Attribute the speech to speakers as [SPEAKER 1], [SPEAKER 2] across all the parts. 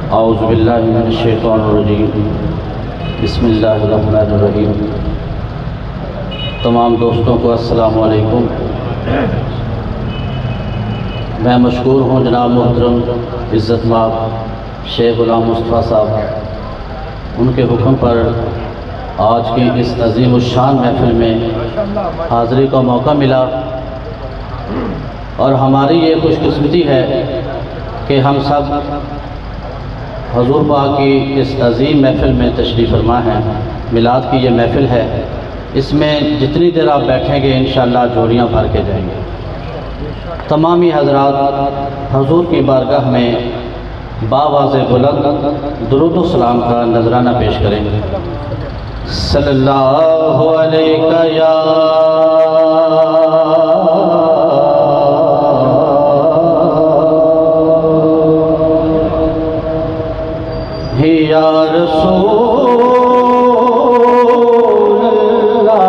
[SPEAKER 1] औज़ुबिल्लाहि मिनश्शैतानिर्रजीम बिस्मिल्लाहिर्रहमानिर्रहीम। तमाम दोस्तों को अस्सलामु अलैकुम। मैं मशकूर हूँ जनाब मोहतरम इज़्ज़तमाब शेख ग़ुलाम मुस्तफ़ा साहब, उनके हुक्म पर आज की इस अज़ीमुश्शान महफ़िल में हाज़िरी का मौका मिला और हमारी ये खुशकिस्मती है कि हम सब हुज़ूर पाक की इस अज़ीम महफ़िल में तशरीफ़ फरमा हैं। मिलाद की ये महफ़िल है, इसमें जितनी देर आप बैठेंगे इंशाअल्लाह झोलियाँ भर के जाएंगे। तमामी हज़रात हुज़ूर की बारगाह में बावाज़े बुलंद दुरूद व सलाम का नजराना पेश करेंगे। सल्लल्लाहु अलैका या रसूल अल्लाह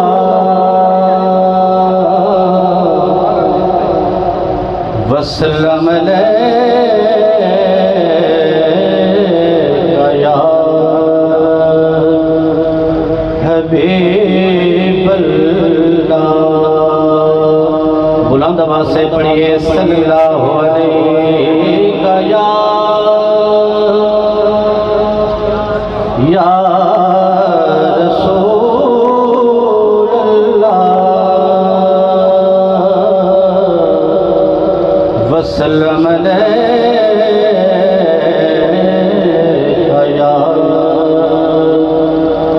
[SPEAKER 1] वसल्लम अलैका या हबीब अल्लाह। बुलंद आवाज़ से पढ़िए सल्लल्लाहु अलैका या रसूल अल्लाह वसल्लम अलैका या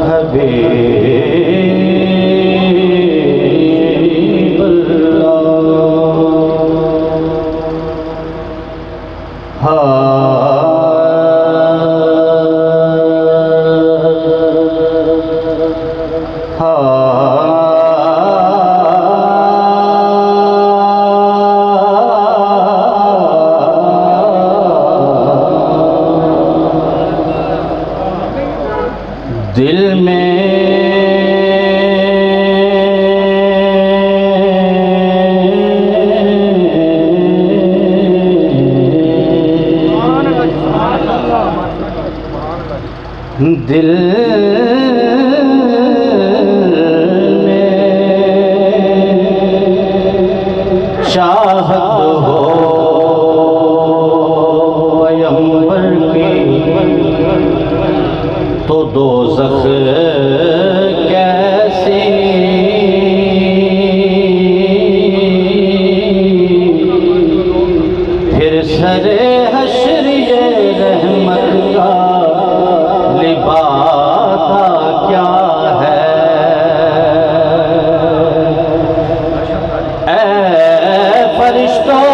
[SPEAKER 1] हबीब अल्लाह। दिल में दिल में चाहत हो पैगंबर की तो दोज़ख कैसी, फिर सरे हश्र ये रहमत का लिबासा क्या है। ऐ फरिश्तों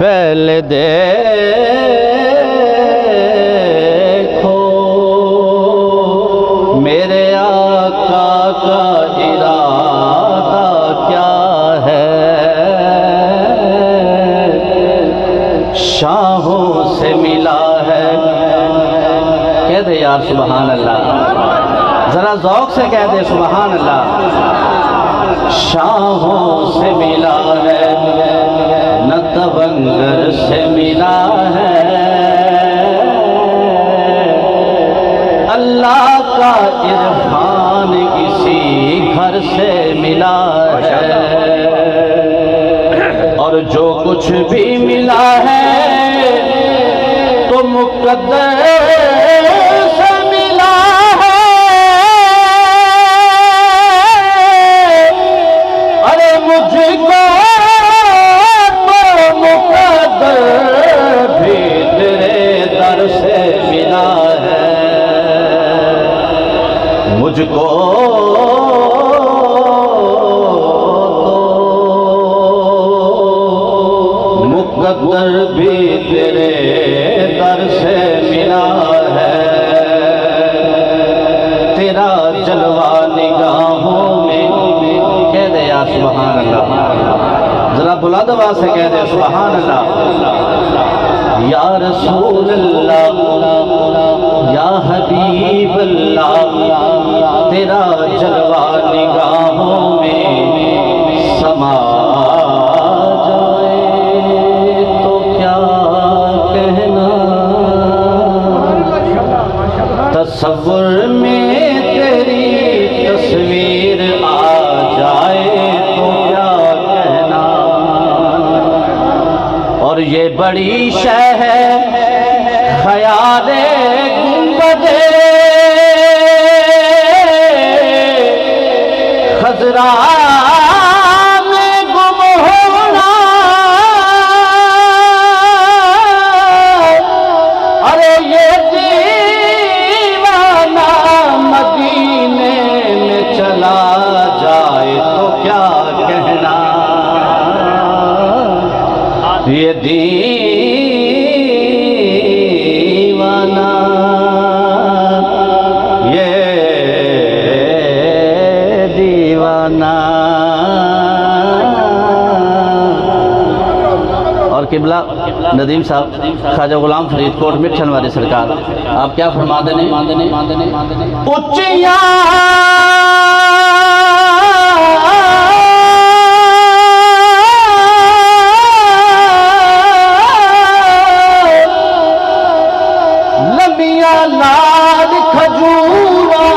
[SPEAKER 1] पहले देखो मेरे आका का इरादा क्या है। शाहों से मिला है, कह दे यार सुभान अल्लाह, जरा ज़ौक़ से कह दे सुभान अल्लाह। शाहों से मिला है न तवंगर से मिला है, अल्लाह का इरफान इसी घर से मिला है। और जो कुछ भी मिला है तो मुक़द्दर से मिला है। अरे मुझको भी तेरे दर से मिला है, मुझको दर भी तेरे दर से मिला है, तेरा जलवा निगाहों में। कह दे यार सुभान अल्लाह, जरा बुलंद आवाज़ से कह दे सुभान अल्लाह। या रसूल अल्लाह या हबीब अल्लाह, तेरा जलवा निगाहों में समा जाए तो क्या कहना। तसव्वुर में तेरी तस्वीर आ जाए तो क्या कहना। और ये बड़ी शय है ख्याले गुंबदे खजरा में गुम होना। अरे ये दीवाना मदीने में चला जाए तो क्या कहना। ये दीवाना, ये दीवाना। और किबला नदीम साहब ख्वाजा गुलाम फरीदकोट मिठन वाले सरकार, आप क्या फरमा देने उच्चिया लाल खजूरा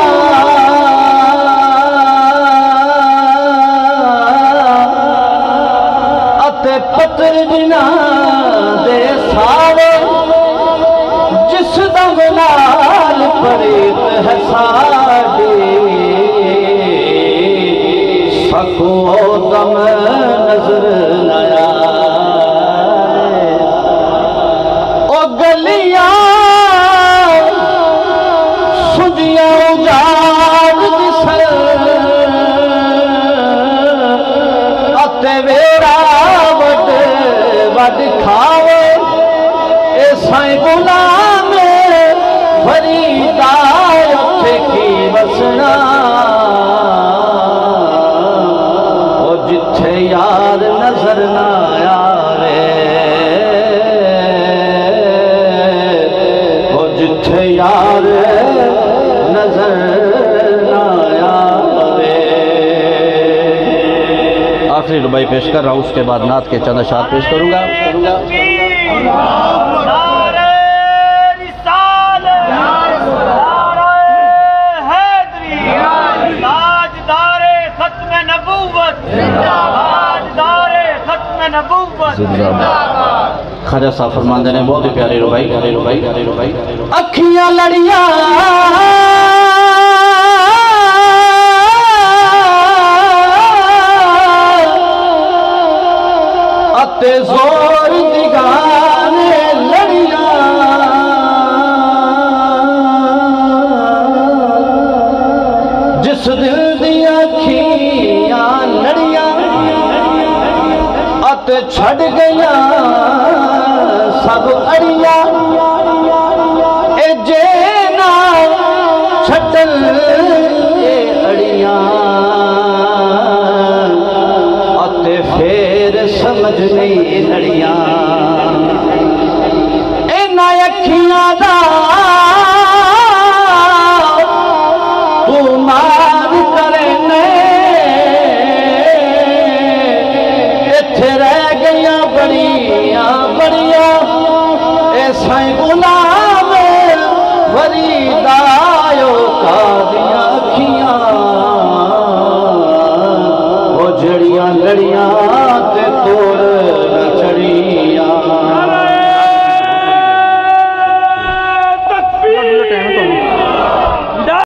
[SPEAKER 1] अते पत्र बिना दे सारे, जिस दम लाल परेत है साडे, सको दम नजर नया ओ गलिया दिखावे ए साईं गुलाम फरीदा उठे की बसना। ओ जिथे यार नजर ना आवे, ओ जिथे यार नजर ना आवे। आखिरी रुबाई पेश कर रहा हूँ, उसके बाद नात के चंद अशार पेश करूँगा। ख्वाजा साहब फरमाते हैं बहुत ही प्यारी रुबाई, अखियां लड़िया अते जोर दिगाने लड़िया, जिस दिल दिया अखियां लड़िया अते छड़ गया सब अड़िया। ए जे ना छटल ए अड़िया अते फेर समझ नहीं लड़िया। इना अखियां दा तू मार करने, इत्थे रह गया बड़िया बड़िया ए साईं गुलाम फरीदा कादियां अखियां। ओ जड़ियां लड़ियां ते तो